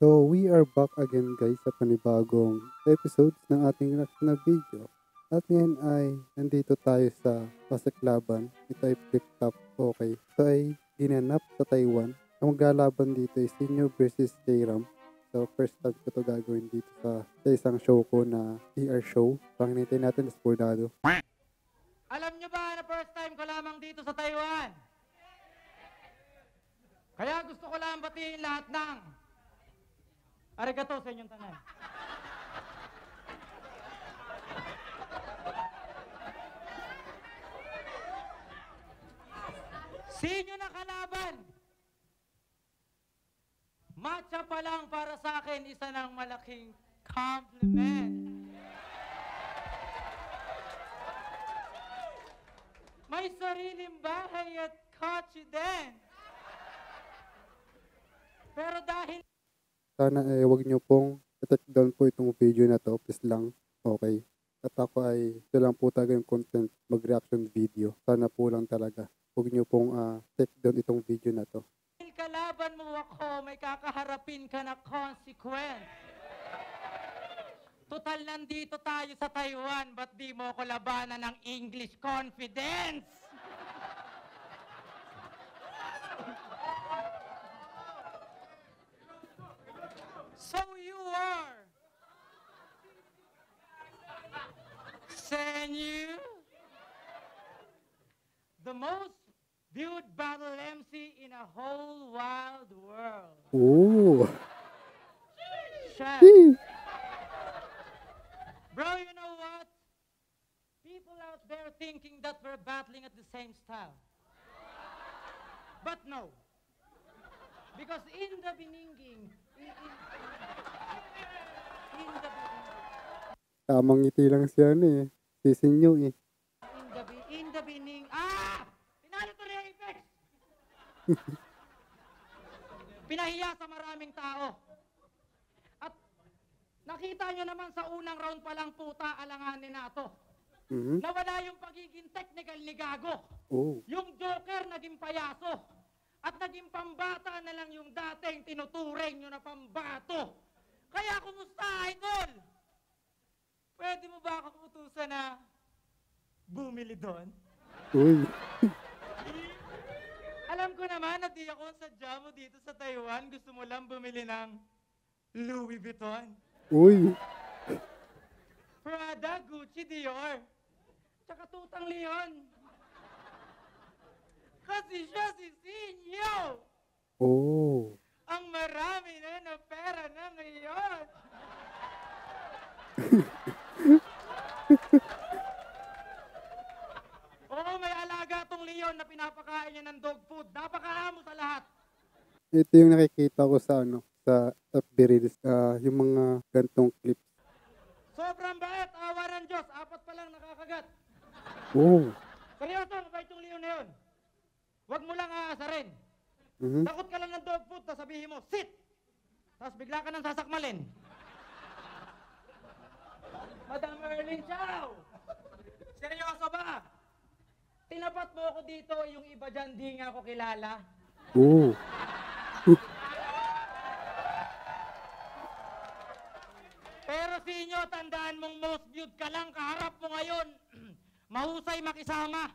So, we are back again guys sa panibagong episodes ng ating reaction na video. At ngayon ay nandito tayo sa Pasaklaban. Ito ay flip-top okay. Ito ay ginanap sa Taiwan. Ang maglalaban dito ay Sinyo versus K-Ram. So, first time ko ito gagawin dito sa isang show ko na PR show. Panginitin natin sa Bordado. Alam nyo ba na first time ko lamang dito sa Taiwan? Kaya gusto ko lang batiin lahat ng arigato sa inyong tanay. Sinyo na kalaban? Matcha pa lang para sa akin, isa ng malaking compliment. May sariling bahay at kotse din. Pero dahil Sana wag nyo pong i-take down po itong video na to. Please lang. Okay. At ako ay ito lang po talaga yung content mag-reaction video. Sana po lang talaga. Huwag nyo pong take down itong video na to. kalaban mo ako, may kakaharapin ka na consequence. Total, nandito tayo sa Taiwan, ba't di mo ako labanan ng English confidence? So you are Senyu, the most viewed battle MC in a whole wild world. Ooh. Chef. Bro, you know what? People out there thinking that we're battling at the same style. But no. Because in the Beninging, in the Tamang ngiti lang siya eh. Sisinyo eh. in the Bening, pinalo to rin Apex! Pinahiya sa maraming tao. At nakita nyo naman sa unang round pa lang puta alanganin nato. Nawala yung pagiging technical ni Gago. Oh. Yung Joker naging payaso. At naging pambata na lang yung dating tinuturing nyo na pambato. Kaya kumusta, idol? Pwede mo ba ako utusan na bumili doon? Uy. Alam ko naman na di ako sadya mo dito sa Taiwan. Gusto mo lang bumili ng Louis Vuitton. Uy. Prada, Gucci, Dior. Tsaka Tutang Leon. Kasi siya si Sinyo. Oh. Ang marami na pera na ngayon. Oo, may alaga tong Leon na pinapakain niya ng dog food. Napakaamo sa lahat. Ito yung nakikita ko sa sa FB Reels, yung mga gantong clips. Sobrang bait, awa ng Diyos. 4 pa lang nakakagat. Oh. Seryoso, mabait yung Leon na yun. Huwag mo lang aasarin. Takot ka lang ng dog food, tapos sabihin mo, sit! Tapos bigla ka nang sasakmalin. Madam Erling Chow! Seryoso ba? Tinapat mo ako dito, yung iba dyan di nga ako kilala. Oh. Pero Sinyo, tandaan mong most viewed ka lang, kaharap mo ngayon. Mahusay makisama.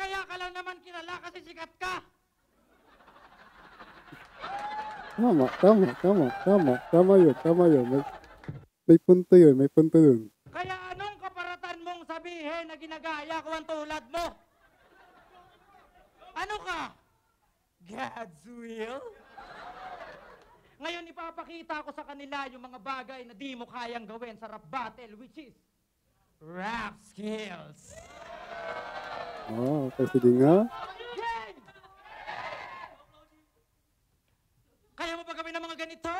Kaya ka lang naman kilala kasi sikat ka. Tama yun. May punto yun. Kaya anong kaparatan mong sabihin na ginagaya ko ang tulad mo? Ano ka? God's will? Ngayon ipapakita ko sa kanila yung mga bagay na di mo kayang gawin sa rap battle, which is rap skills. Oh, kasi di nga. Kaya mo ba gawin ng mga ganito?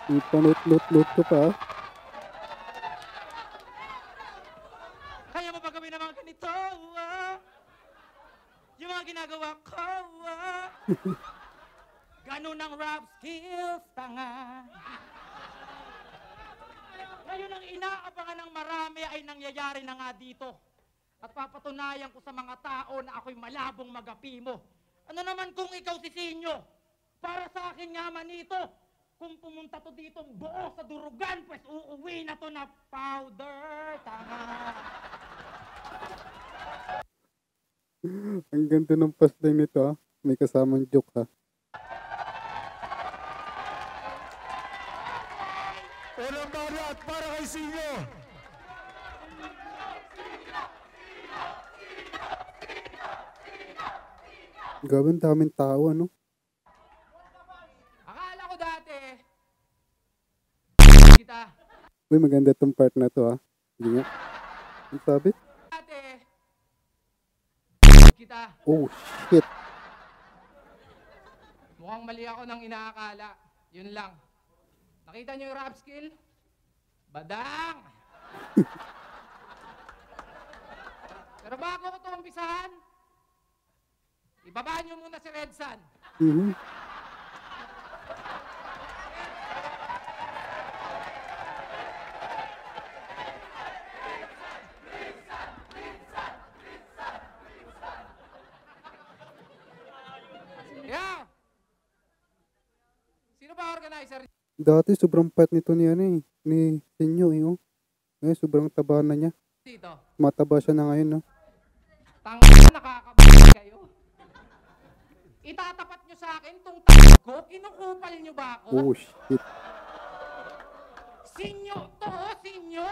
Ipanut-lut ko pa. Kaya mo ba gawin ng mga ganito? Yung mga ginagawa ko. Ganun ang rap skills, tanga. Ngayon ang inaabangan ng marami ay nangyayari na nga dito. At papatunayan ko sa mga tao na ako'y malabong magapi mo. Ano naman kung ikaw si Sinyo? Para sa akin nga man ito. Kung pumunta to dito buo sa durugan, pues uuwi na to na powder. Tama. Ang ganda ng punchline nito ha. May kasamang joke ha. Unang barat para kay Sinyo. Grabe, ang daming tao ano. Akala ko dati, kita, Uy, maganda tong part na to ha. Hindi nga. Ang sabi? dati, kita. Oh shit. Mukhang mali ako ng inaakala. Yun lang. Nakita niyo yung rap skill? Badang! Pero bago ko ito umpisahan, ibaba niyo muna si Red Sun. Mhm. Yeah! Sino ba organizer? Dati sobrang pet nito ni ano eh. Ni Sinyo eh oh. Ngayon sobrang taba na niya. Dito. Mataba siya na ngayon no. Tangina, nakakabuhay kayo. Itatapat nyo sa akin tong tawag ko, kinukupal nyo ba ako? Oh shit. Sinyo to, sinyo.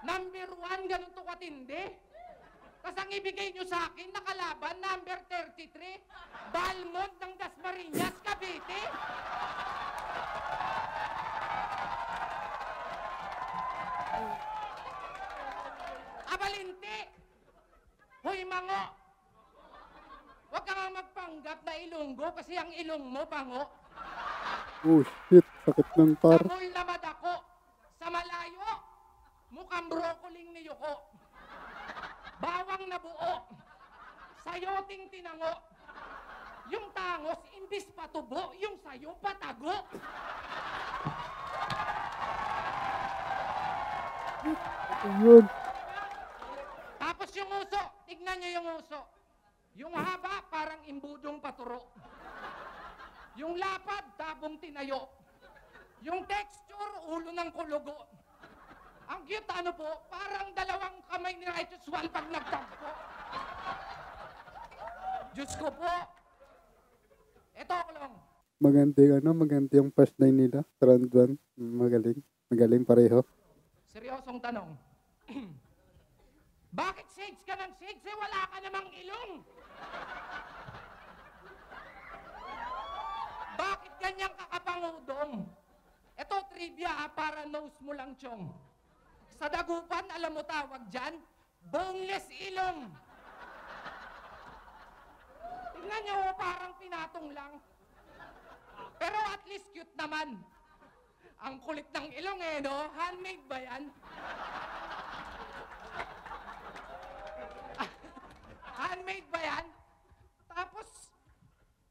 Number 1, ganun to katindi. Tapos ang ibigay nyo sa akin, nakalaban, number 33, Balmond ng Dasmariñas, Cavite. Abalinti! Hoy, mango! Huwag ka nga magpanggap na ilunggo kasi ang ilong mo, pango. Oh shit. Sakit ng par. Samol na madako. Sa malayo, mukhang brokoling ni Yuko. Bawang na buo. Sayoting tinango. Yung tangos, imbis patubo, yung sayo patago. Ayun. Tapos yung uso, tignan nyo yung uso. Yung haba, parang imbudong paturo. Yung lapad, tabong tinayo. Yung texture, ulo ng kulugo. Ang cute, ano po, parang dalawang kamay ni Righteous One pag nagtagpo. Diyos ko po. Eto, Klong. Maganda yung ano, maganda yung punchline nila. Round 1. Magaling. Magaling pareho. Seryosong tanong. Bakit shades ka ng shades eh wala ka namang ilong? Bakit ganyang kakapangudong? Ito trivia ha, para nose mo lang chong. Sa dagupan, alam mo tawag dyan? Boneless ilong. Tingnan nyo, parang pinatong lang. Pero at least cute naman. Ang kulit ng ilong eh, no? Handmade ba yan? Handmade ba yan? Tapos,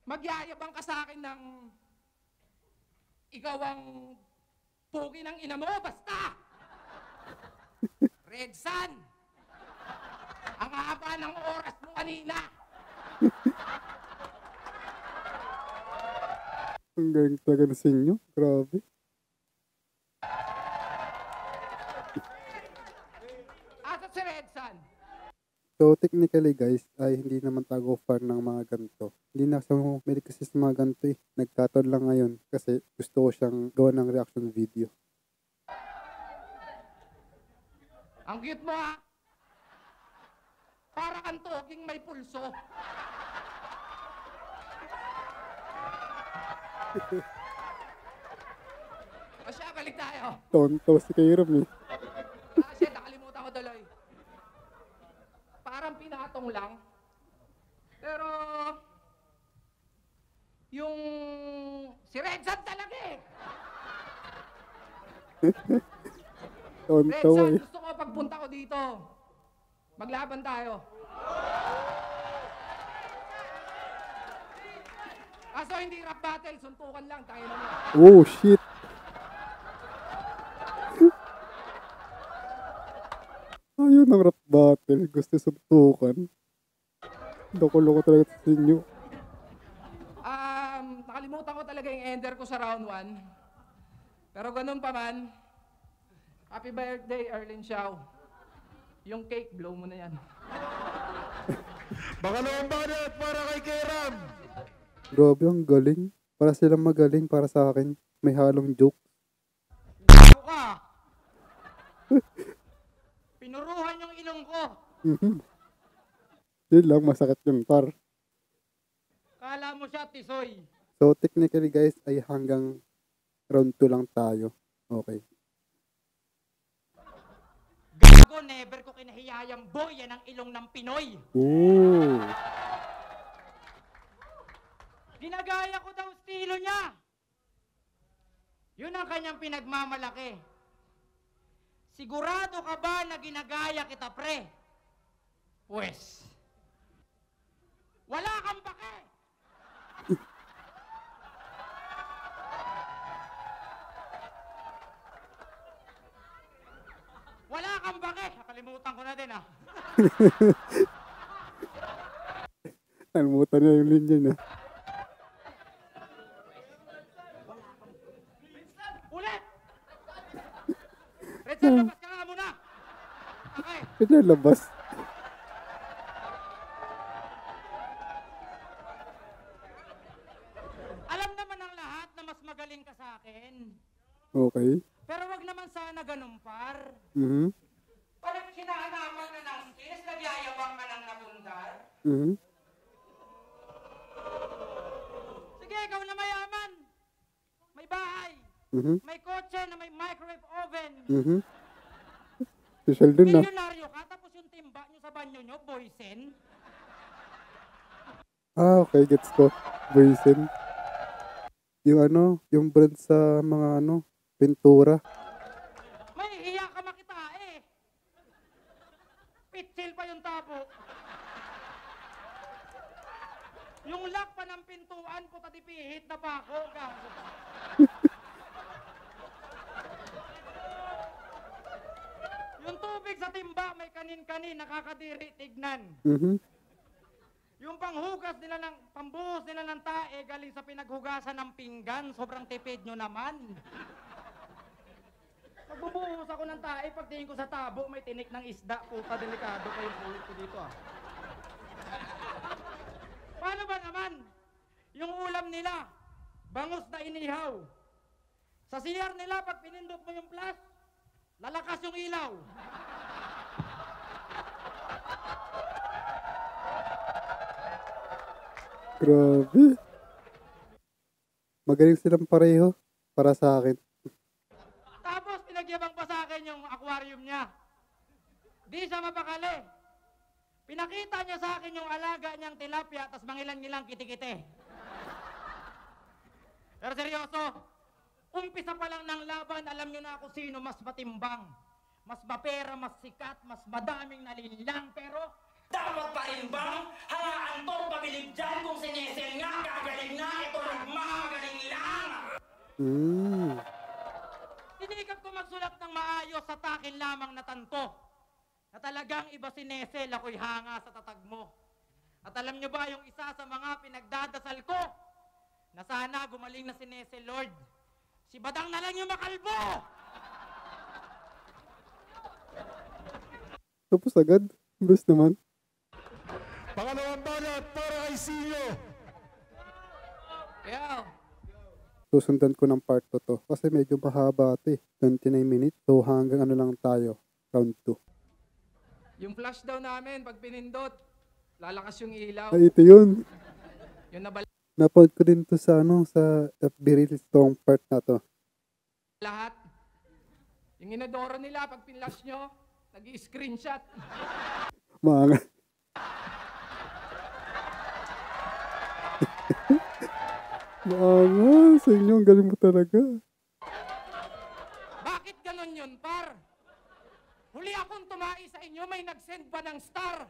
magyayabang ka sa akin ng ikaw ang pugi ng ina mo, basta! Red Sun! Ang haba ng oras mo kanina! Ang galing talaga na Sinyo. Grabe. Asa si Red Sun? So, technically guys, ay hindi naman tago fan ng mga ganito. Hindi na sa may kasi sa mga ganito eh. Nagkataon lang ngayon kasi gusto ko siyang gawa ng reaction video. Ang cute mo ha? Para kang toging may pulso. O siya, balik tayo. Tonto si Kairam eh. Shit, nakalimutan ko tuloy. Parang pinatong lang. Pero, yung si Red Sun talaga eh. Red Tonto Sun, eh. gusto ko pagpunta ko dito. Maglaban tayo. Kaso hindi rap battle, suntukan lang, tayo na mo. Oh shit. Ayun ang rap battle. Gusto suntukan. Loko-loko talaga sa inyo. Nakalimutan ko talaga yung ender ko sa round 1. Pero ganun pa man, happy birthday, Erlyn Xiao. Yung cake, blow mo na yan. Pangalawang banat para kay Keram. Grabe, ang galing. Para silang magaling para sa akin. May halong joke. Gago ka! Pinuruhan yung ilong ko. Yun lang, masakit yung par. Kala mo siya, tisoy. So, technically guys, ay hanggang round 2 lang tayo. Okay. Gago, never ko kinahiyayang boy. Yan ang ilong ng Pinoy. Ooh. Ginagaya ko daw estilo niya. Yun ang kanyang pinagmamalaki. Sigurado ka ba na ginagaya kita, pre? Pues, wala kang pake. Wala kang pake. Nakalimutan ko na din, ah. Nalimutan niya yung linya na. Ulit! Richard, labas ka nga muna! Okay. Pinalabas. Alam naman ng lahat na mas magaling ka sa akin. Okay. Pero wag naman sana ganun, par. Mhm. Parang hinahanapan ka ng skills, nagyayabang ka ng napundar. Mhm. Sige, ikaw na mayaman. May bahay. Mhm. May kotse na may microwave oven. Mhm. Social dun na. Milyonaryo ka, tapos yung timba nyo sa banyo nyo, boysen. Ah, okay, gets ko. Boysen. Yung yung brand sa mga pintura. May hiya ka makita eh. Pitsil pa yung tabo. Yung lock pa ng pintuan, puta di pihit na pa ako. Gago. Yung tubig sa timba, may kanin-kanin, nakakadiri, tignan. Mhm. Yung panghugas nila ng, pambuhos nila ng tae, galing sa pinaghugasan ng pinggan, sobrang tipid nyo naman. Pagbubuhos ako ng tae, pagtingin ko sa tabo, may tinik ng isda, puta, delikado pa yung ulit ko dito, ah. Paano ba naman? Yung ulam nila, bangus na inihaw. Sa CR nila, pag pinindot mo yung flash, lalakas yung ilaw. Grabe. Magaling silang pareho para sa akin. Tapos pinagyabang pa sa akin yung aquarium niya. Di siya mapakali. Pinakita niya sa akin yung alaga niyang tilapia, tas mangilan-ngilang kiti-kiti. Pero seryoso, umpisa pa lang ng laban, alam niyo na ako sino mas matimbang. Mas mapera, mas sikat, mas madaming nalinlang, pero dapat pa rin bang hangaan to pabilib dyan kung sinesel nga, gagaling na, ito nagmagaling lang. Sinikap ko magsulat ng maayos sa takin lamang na tanto, na talagang iba si Nesel, ako'y hanga sa tatag mo. At alam niyo ba yung isa sa mga pinagdadasal ko, na sana gumaling na si Nesel, Lord, si Badang na lang yung makalbo! Tapos agad. Best naman. Pangalawang banat para kay Sinyo. Yeah. Susundan ko ng part 2 to. Kasi medyo mahaba ito eh. 29 minutes. So hanggang lang tayo. Round 2. Yung flash daw namin, pag pinindot, lalakas yung ilaw. Ay, ito yun. Yung nabal Napanood ko din to sa sa FB Reels tong part na to. lahat. Yung inodoro nila, pag pinlash nyo, nag-i-screenshot. Maanga. Maanga. Sa inyo, ang galing mo talaga. Bakit ganon yun, par? Huli akong tumai sa inyo, may nag-send pa ng star.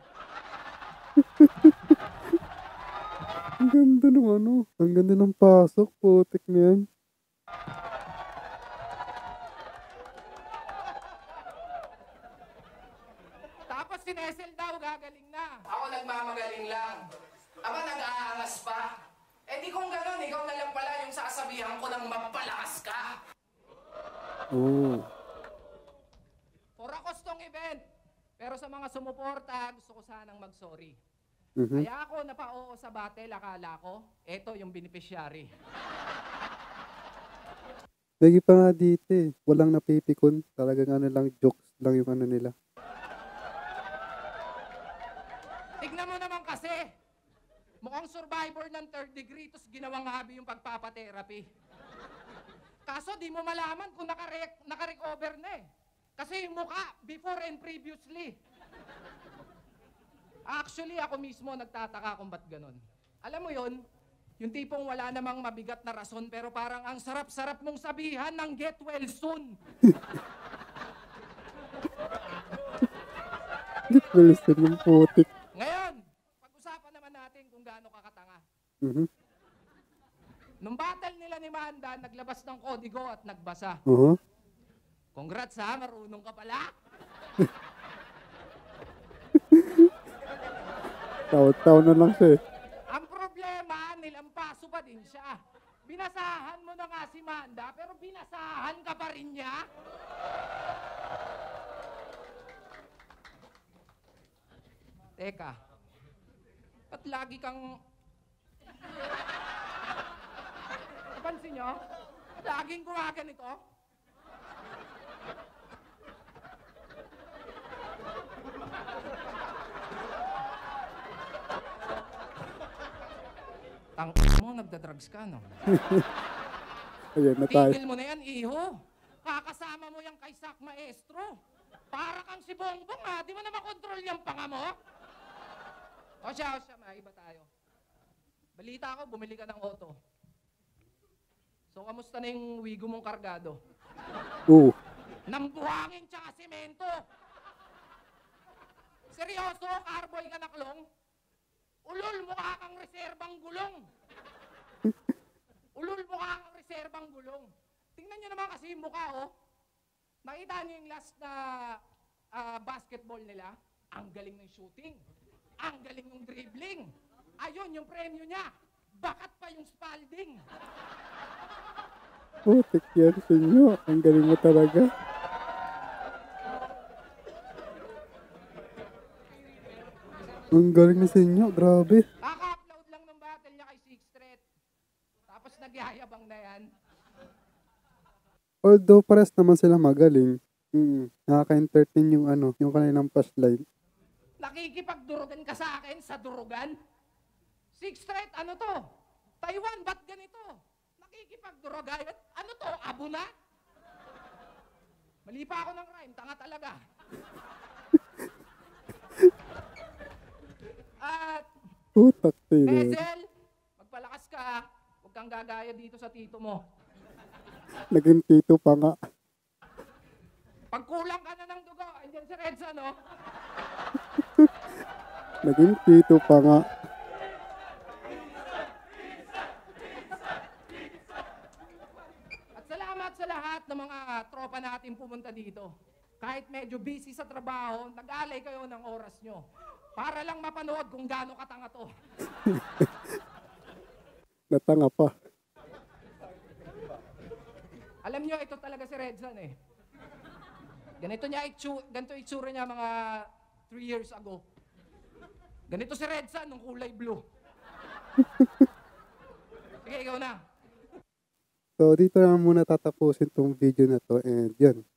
Ang ganda ng ang ganda ng pasok. Putik na yan. Tapos si Nesel daw gagaling na. Ako nagmamagaling lang. Aba, nag-aangas pa. Eh di kung gano'n, ikaw na lang pala yung sasabihan ko ng mapalakas ka. Oh. For a costong event. Pero sa mga sumuporta, gusto ko sanang mag-sorry. Mhm. Kaya ako napao sa battle, akala ko, eto yung beneficiary. Lagi pa nga dito eh. Walang napipikon. Talagang ano lang, jokes lang yung ano nila. Tignan mo naman kasi, mukhang survivor ng third degree, tapos ginawang habi yung pagpapatherapy. Kaso di mo malaman kung nakarecover na eh. Kasi yung mukha, before and previously. Actually, ako mismo nagtataka kung ba't ganun. Alam mo yon, yung tipong wala namang mabigat na rason, pero parang ang sarap-sarap mong sabihan ng get well soon. Get well soon yung putik. Ngayon, pag-usapan naman natin kung gaano kakatanga. Mhm. Nung battle nila ni Manda, naglabas ng kodigo at nagbasa. Oo. Congrats ha, marunong ka pala. Taw-taw na lang siya eh. Ang problema, nilampaso pa din siya. Binasahan mo na nga si Manda, pero binasahan ka pa rin niya. Teka, ba't lagi kang... Napansin nyo? Laging gumaganito? Tang mo, nagda-drugs ka, no? Ayan na tayo. Tigil mo na yan, iho. Kakasama mo yan kay Sak Maestro. Para kang si Bongbong, ha? Di mo na makontrol yung panga mo? O siya, maiba tayo. Balita ko, bumili ka ng auto. So, kamusta na yung wigo mong kargado? Oo. Nang buhangin tsaka semento. Seryoso, carboy ka naklong? Ulol, mukha kang reserbang gulong. Ulol, mukha kang reserbang gulong. Tingnan nyo naman kasi yung mukha, oh. Nakita nyo yung last na basketball nila? Ang galing ng shooting. Ang galing ng dribbling. Ayun, yung premyo niya. Bakat pa yung Spalding. Putik yan sa inyo. Ang galing mo talaga. Ang galing na sa inyo. Grabe. Kaka-upload lang ng battle niya kay Sixth Street. Tapos nagyayabang na yan. Although pares naman sila magaling. Nakaka-entertain yung ano, yung kanilang punchline. Nakikipagdurugan ka sa akin sa durugan? Sixth Street, ano to? Taiwan, ba't ganito? Nakikipagdurugan? Ano to? Abo na? Mali pa ako ng rhyme, tanga talaga. At, Putak tayo. Hazel, magpalakas ka. Huwag kang gagaya dito sa tito mo. Naging tito pa nga. Pag kulang ka na ng dugo, andyan si Redsa, no? Naging tito pa nga. At salamat sa lahat ng mga tropa natin pumunta dito. Kahit medyo busy sa trabaho, nag-alay kayo ng oras nyo. Para lang mapanood kung gaano katanga to. Natanga pa. Alam nyo, ito talaga si Redzan eh. Ganito itsura niya mga 3 years ago. Ganito si Redzan nung kulay blue. Sige, ikaw na. So, dito na muna tatapusin tong video na to. And yun.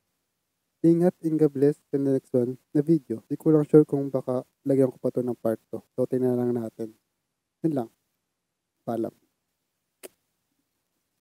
Ingat, God bless. In the next one na video. Di ko lang sure kung baka lagyan ko pa to ng part 2. So, tingnan lang natin. Yun lang. Paalam.